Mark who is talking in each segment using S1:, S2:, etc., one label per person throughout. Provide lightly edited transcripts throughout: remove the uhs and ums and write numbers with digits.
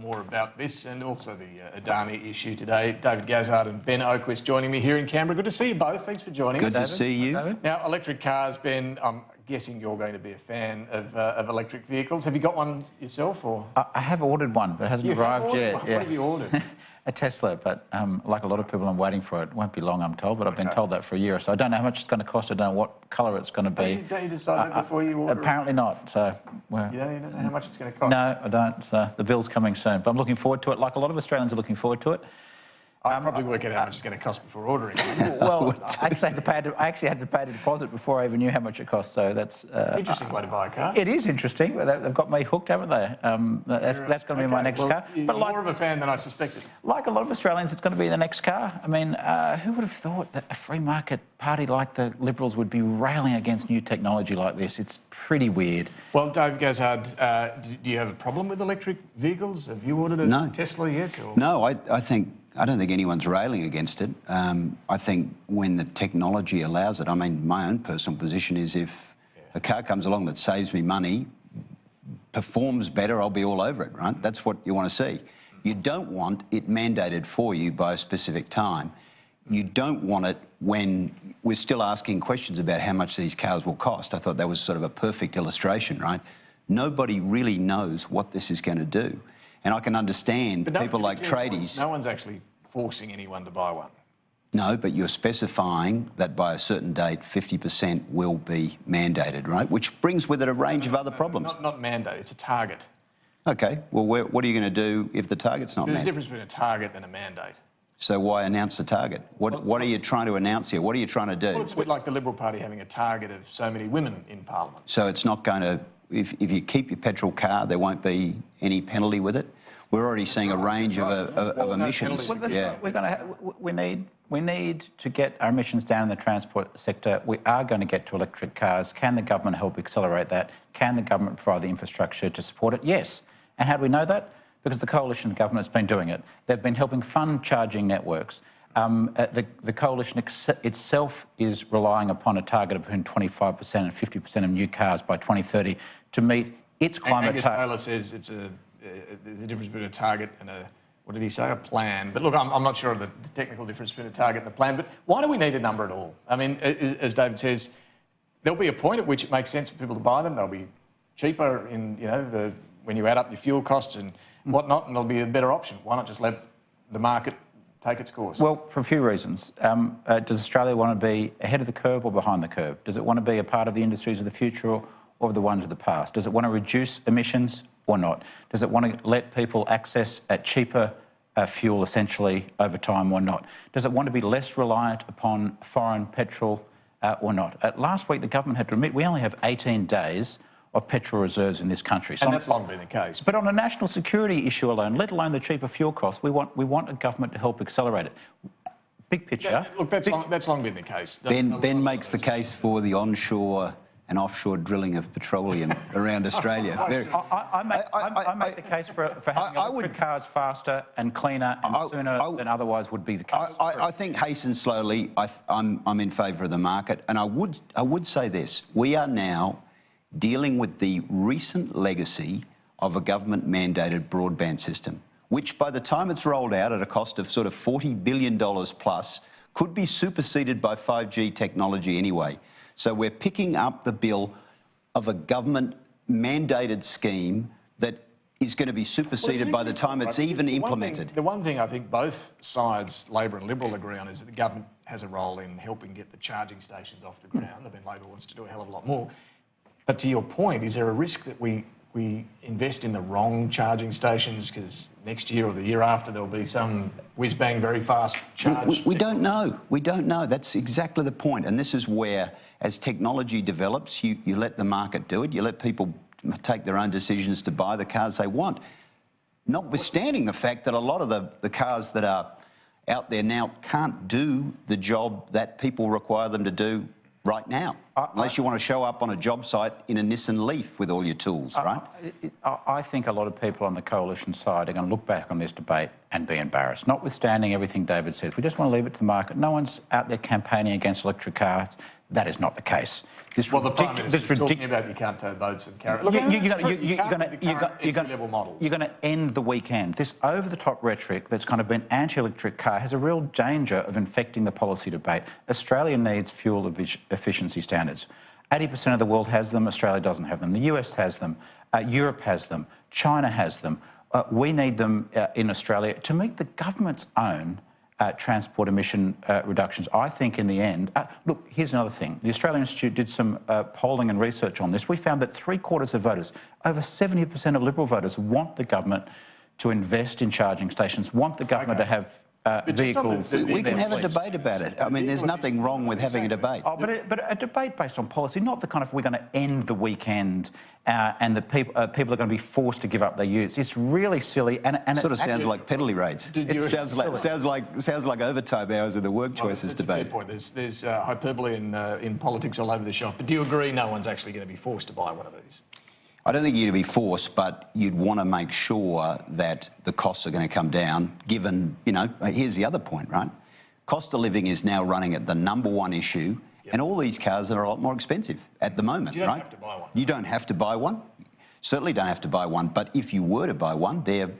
S1: more about this and also the Adani issue today. David Gazard and Ben Oakwist joining me here in Canberra. Good to see you both. Thanks for joining us.
S2: Good to see you.
S1: Now, electric cars, Ben, I'm guessing you're going to be a fan of electric vehicles. Have you got one yourself? Or
S3: I have ordered one, but it hasn't arrived yet.
S1: What have you ordered?
S3: A Tesla, but like a lot of people, I'm waiting for it. It won't be long, I'm told, but I've been told that for a year or so. I don't know how much it's going to cost. I don't know what colour it's going to be.
S1: Don't you decide that before you order?
S3: Apparently not. So,
S1: you don't know how much it's going to cost?
S3: No, I don't. The bill's coming soon, but I'm looking forward to it. Like a lot of Australians are looking forward to it.
S1: I'll probably work out how much it's going to cost before ordering.
S3: Well, I actually had to pay a deposit before I even knew how much it cost. So that's
S1: interesting way to buy a car.
S3: It is interesting. They've got me hooked, haven't they? That's going to be my next car.
S1: But more of a fan than I suspected.
S3: Like a lot of Australians, it's going to be the next car. I mean, who would have thought that a free market party like the Liberals would be railing against new technology like this? It's pretty weird.
S1: Well, Dave Gazard, do you have a problem with electric vehicles? Have you ordered a Tesla yet? Or?
S2: No, I don't think anyone's railing against it. I think when the technology allows it, I mean, my own personal position is if a car comes along that saves me money, performs better, I'll be all over it, right? That's what you want to see. You don't want it mandated for you by a specific time. You don't want it when we're still asking questions about how much these cars will cost. I thought that was sort of a perfect illustration, right? Nobody really knows what this is going to do. And I can understand people like tradies.
S1: No one's actually forcing anyone to buy one.
S2: No, but you're specifying that by a certain date, 50% will be mandated, right? Which brings with it a range of other problems.
S1: Not mandate, it's a target.
S2: Okay, well, what are you going to do if the target's not met?
S1: There's a difference between a target and a mandate.
S2: So why announce the target? What are you trying to announce here? What are you trying to do?
S1: Well, it's a bit like the Liberal Party having a target of so many women in Parliament.
S2: So it's not going to... If you keep your petrol car, there won't be any penalty with it? We're already seeing a range of emissions.
S3: Well, we need to get our emissions down in the transport sector. We are going to get to electric cars. Can the government help accelerate that? Can the government provide the infrastructure to support it? Yes. And how do we know that? Because the coalition government has been doing it. They've been helping fund charging networks. The coalition itself is relying upon a target of between 25% and 50% of new cars by 2030 to meet its climate target.
S1: Angus Taylor says there's a difference between a target and what did he say, a plan? But look, I'm not sure of the technical difference between a target and a plan, but why do we need a number at all? I mean, as David says, there'll be a point at which it makes sense for people to buy them. They'll be cheaper when you add up your fuel costs and whatnot, and there'll be a better option. Why not just let the market take its course?
S3: Well, for a few reasons. Does Australia want to be ahead of the curve or behind the curve? Does it want to be a part of the industries of the future or the ones of the past? Does it want to reduce emissions or not? Does it want to let people access cheaper fuel, essentially, over time or not? Does it want to be less reliant upon foreign petrol or not? Last week, the government had to admit we only have 18 days of petrol reserves in this country.
S1: And that's long been the case.
S3: But on a national security issue alone, let alone the cheaper fuel costs, we want a government to help accelerate it. Big picture.
S1: Yeah, look, that's long been the case.
S2: Ben makes the case for the onshore and offshore drilling of petroleum around Australia.
S3: I make the case for having electric cars faster and cleaner and sooner than otherwise would be the case.
S2: I think hasten slowly. I'm in favour of the market, and I would say this: we are now dealing with the recent legacy of a government-mandated broadband system, which by the time it's rolled out at a cost of sort of $40 billion plus, could be superseded by 5G technology anyway. So we're picking up the bill of a government-mandated scheme that is going to be superseded by the time it's even implemented.
S1: The one thing I think both sides, Labor and Liberal, agree on is that the government has a role in helping get the charging stations off the ground. I mean, Labor wants to do a hell of a lot more. But to your point, is there a risk that we invest in the wrong charging stations because next year or the year after there'll be some whiz-bang very fast charge?
S2: We don't know. We don't know. That's exactly the point. And this is where, as technology develops, you let the market do it. You let people take their own decisions to buy the cars they want. Notwithstanding the fact that a lot of the cars that are out there now can't do the job that people require them to do right now, unless you want to show up on a job site in a Nissan Leaf with all your tools, right?
S3: I think a lot of people on the coalition side are going to look back on this debate and be embarrassed, notwithstanding everything David says. We just want to leave it to the market. No one's out there campaigning against electric cars. That is not the case.
S1: Well, the Prime Minister is talking about you can't tow boats and carry... Look,
S3: you're
S1: entry-level models.
S3: You're going to end the weekend. This over-the-top rhetoric that's kind of been anti-electric car has a real danger of infecting the policy debate. Australia needs fuel efficiency standards. 80% of the world has them. Australia doesn't have them. The US has them. Europe has them. China has them. We need them in Australia to meet the government's own transport emission reductions. I think in the end, look, here's another thing. The Australian Institute did some polling and research on this. We found that 3/4 of voters, over 70% of Liberal voters, want the government to invest in charging stations, want the government to have vehicles.
S2: We can have a debate about it. I mean, there's nothing wrong with having a debate.
S3: Oh, but a debate based on policy, not the kind of we're going to end the weekend and the people are going to be forced to give up their use. It's really silly, and
S2: it sort of sounds like penalty rates. It sounds like overtime hours in the work choices debate.
S1: That's a fair point. There's hyperbole in politics all over the shop. But do you agree no one's actually going to be forced to buy one of these?
S2: I don't think you'd be forced, but you'd want to make sure that the costs are going to come down, given, here's the other point, right? Cost of living is now running at the #1 issue, and all these cars are a lot more expensive at the moment,
S1: you don't
S2: right?
S1: have to buy one.
S2: You don't have to buy one. Certainly don't have to buy one, but if you were to buy one, they're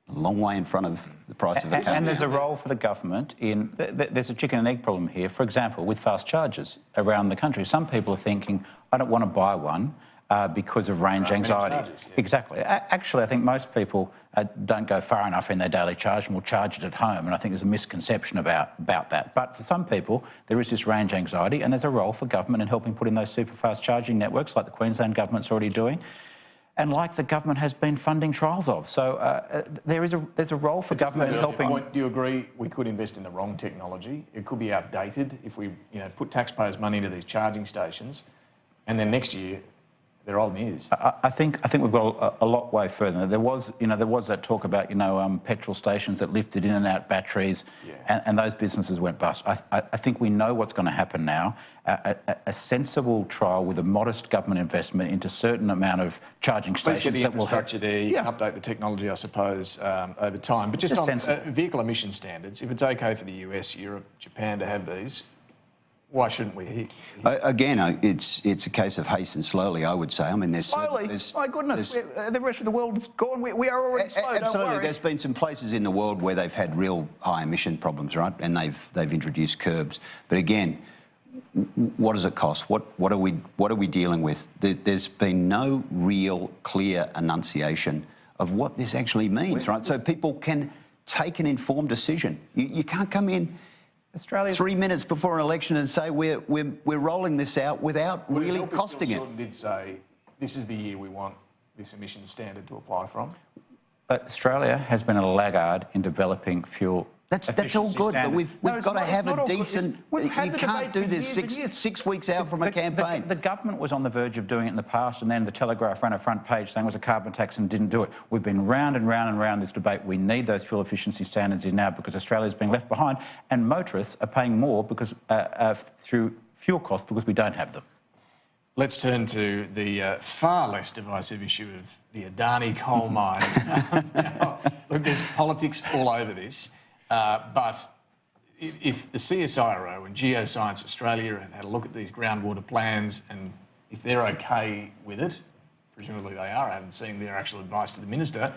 S2: a long way in front of the price of a car.
S3: And there's a role for the government in... There's a chicken and egg problem here. For example, with fast chargers around the country, some people are thinking, I don't want to buy one, because of range anxiety.
S1: Charges, yeah.
S3: Exactly. Actually, I think most people don't go far enough in their daily charge and will charge it at home, and I think there's a misconception about that. But for some people, there is this range anxiety, and there's a role for government in helping put in those super fast charging networks like the Queensland government's already doing, and like the government has been funding trials of. So there's a role for government in helping...
S1: Do you agree we could invest in the wrong technology? It could be outdated if we put taxpayers' money into these charging stations, and then next year they're old news.
S3: I think we've got a lot way further. There was that talk about petrol stations that lifted in and out batteries, and those businesses went bust. I think we know what's going to happen now. A sensible trial with a modest government investment into a certain amount of charging stations.
S1: Let's get the infrastructure there. You can update the technology, I suppose, over time. But just on vehicle emission standards, if it's okay for the US, Europe, Japan to have these, why shouldn't we here?
S2: Again, it's a case of hasten slowly, I would say. I mean,
S3: slowly? My goodness, the rest of the world's gone. We are already slow,
S2: absolutely.
S3: Don't worry.
S2: There's been some places in the world where they've had real high emission problems, right? And they've introduced curbs. But again, what does it cost? What are we dealing with? There's been no real clear enunciation of what this actually means, right? So people can take an informed decision. You can't come in 3 minutes before an election and say we're rolling this out without really costing it.
S1: Shorten did say this is the year we want this emissions standard to apply from.
S3: But Australia has been a laggard in developing fuel.
S2: That's all good, but we've got to have a decent... You can't do this six weeks out from a campaign.
S3: The government was on the verge of doing it in the past, and then the Telegraph ran a front page saying it was a carbon tax and didn't do it. We've been round and round and round this debate. We need those fuel efficiency standards in now because Australia's being left behind, and motorists are paying more because through fuel costs because we don't have them.
S1: Let's turn to the far less divisive issue of the Adani coal mine. Now, look, there's politics all over this. But if the CSIRO and Geoscience Australia have had a look at these groundwater plans, and if they're okay with it, presumably they are, I haven't seen their actual advice to the Minister,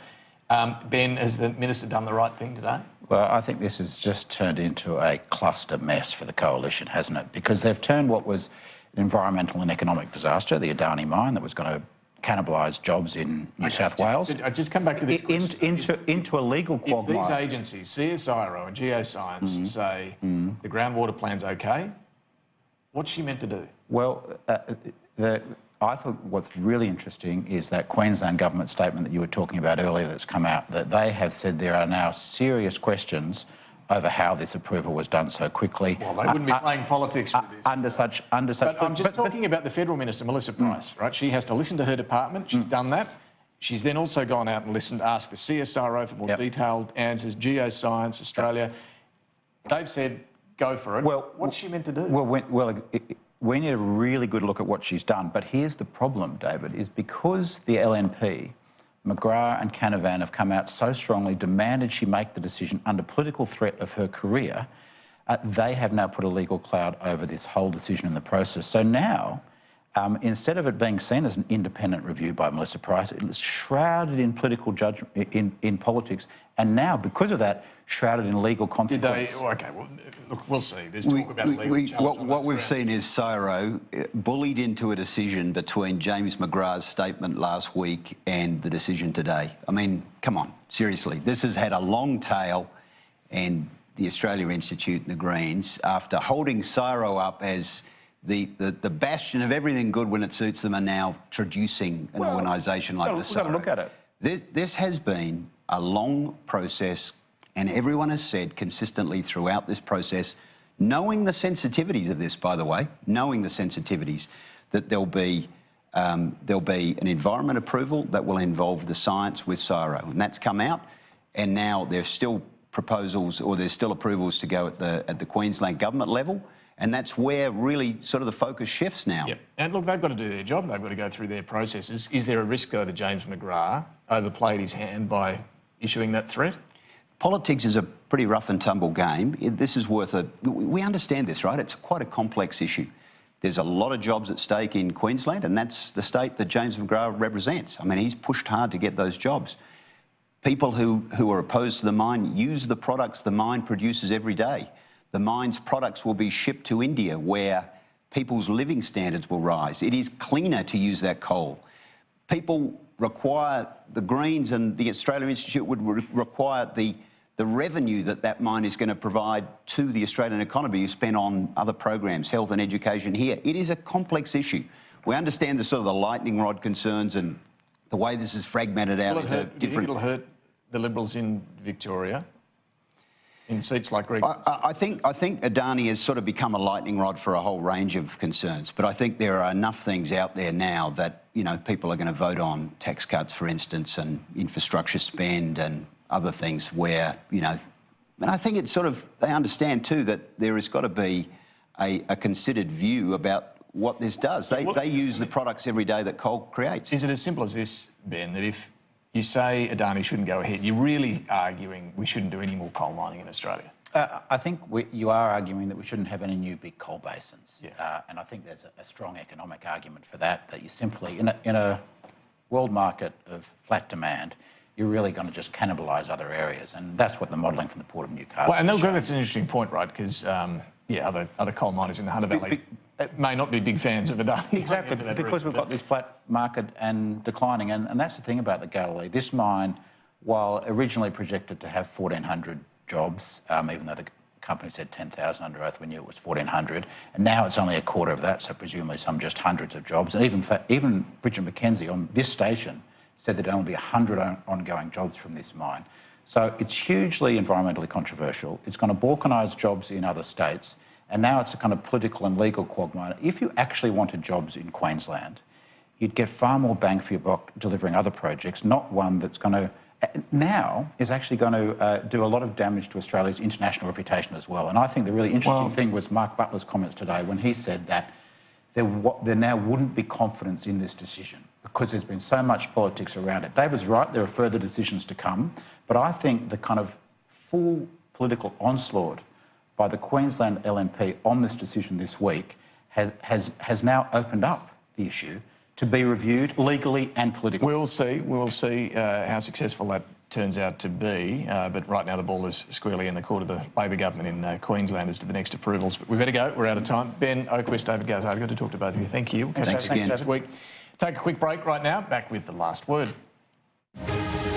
S1: Ben, has the Minister done the right thing today?
S3: Well, I think this has just turned into a cluster mess for the coalition, hasn't it? Because they've turned what was an environmental and economic disaster, the Adani mine that was going to cannibalise jobs in New South Wales.
S1: I just come back to this question.
S3: Into a legal quagmire.
S1: If these agencies, CSIRO and Geoscience, say the groundwater plan's okay, what's she meant to do?
S3: Well, I thought what's really interesting is that Queensland government statement that you were talking about earlier that's come out, that they have said there are now serious questions over how this approval was done so quickly.
S1: Well, they wouldn't be playing politics with this.
S3: Under such.
S1: But I'm just talking about the Federal Minister, Melissa Price, right? She has to listen to her department. She's done that. She's then also gone out and asked the CSIRO for more detailed answers, Geoscience Australia. They've said, go for it. Well, what's she meant to do?
S3: We need a really good look at what she's done. But here's the problem, David, is because the LNP, McGrath and Canavan have come out so strongly, demanded she make the decision under political threat of her career, They have now put a legal cloud over this whole decision in the process. So now, instead of it being seen as an independent review by Melissa Price, it's shrouded in political judgment, in politics, and now, because of that, shrouded in legal consequence.
S1: Okay, well, look, we'll see. There's talk about legal challenge.
S2: What we've seen is CSIRO bullied into a decision between James McGrath's statement last week and the decision today. I mean, come on, seriously. This has had a long tail, and the Australia Institute and the Greens, after holding CSIRO up as the bastion of everything good when it suits them, are now traducing an organisation like the CSIRO.
S3: We've got to look at it.
S2: This has been a long process, and everyone has said consistently throughout this process, knowing the sensitivities of this, by the way, knowing the sensitivities, that there'll be an environment approval that will involve the science with CSIRO, and that's come out, and now there's still proposals, or there's still approvals to go at the Queensland government level, and that's where really sort of the focus shifts now.
S1: Yep. And look, they've got to do their job. They've got to go through their processes. Is there a risk, though, that James McGrath overplayed his hand by issuing that threat?
S2: Politics is a pretty rough and tumble game. This is worth we understand this, right? It's quite a complex issue. There's a lot of jobs at stake in Queensland, and that's the state that James McGrath represents. I mean, he's pushed hard to get those jobs. People who are opposed to the mine use the products the mine produces every day. The mine's products will be shipped to India, where people's living standards will rise. It is cleaner to use that coal. People require, the Greens and the Australia Institute would require the revenue that mine is going to provide to the Australian economy you spend on other programs, health and education here. It is a complex issue. We understand the sort of the lightning rod concerns and the way this is fragmented out into different...
S1: Do you think it'll hurt the Liberals in Victoria in seats like Regan?
S2: I think Adani has sort of become a lightning rod for a whole range of concerns, but I think there are enough things out there now that, you know, people are going to vote on tax cuts, for instance, and infrastructure spend and other things where, you know, and I think it's sort of, they understand too that there has got to be a considered view about what this does. They use the products every day that coal creates.
S1: Is it as simple as this, Ben, that if you say Adani shouldn't go ahead, you're really arguing we shouldn't do any more coal mining in Australia?
S3: I think you are arguing that we shouldn't have any new big coal basins.
S1: Yeah.
S3: And I think there's a strong economic argument for that you simply, in a world market of flat demand, you're really going to just cannibalise other areas. And that's what the modelling from the Port of Newcastle
S1: Well, and that's an interesting point, right? Because, other coal miners in the Hunter Valley may not be big fans of Adani.
S3: Exactly, because we've got this flat market and declining. And that's the thing about the Galilee. This mine, while originally projected to have 1,400 jobs, even though the company said 10,000 under oath, we knew it was 1,400, and now it's only a quarter of that, so presumably some just hundreds of jobs. And even Bridget McKenzie on this station said that there'll only be 100 ongoing jobs from this mine. So it's hugely environmentally controversial. It's going to balkanise jobs in other states, and now it's a kind of political and legal quagmire. If you actually wanted jobs in Queensland, you'd get far more bang for your buck delivering other projects, not one that's going to now is actually going to do a lot of damage to Australia's international reputation as well. And I think the really interesting thing was Mark Butler's comments today when he said that there now wouldn't be confidence in this decision because there's been so much politics around it. David's right, there are further decisions to come, but I think the kind of full political onslaught by the Queensland LNP on this decision this week has now opened up the issue to be reviewed legally and politically.
S1: We'll see how successful that turns out to be. But right now the ball is squarely in the court of the Labor government in Queensland as to the next approvals. But we better go. We're out of time. Ben Oakwest, David Gazzard, good to talk to both of you. Thank you.
S2: Thanks again.
S1: Next week. Take a quick break right now. Back with the last word.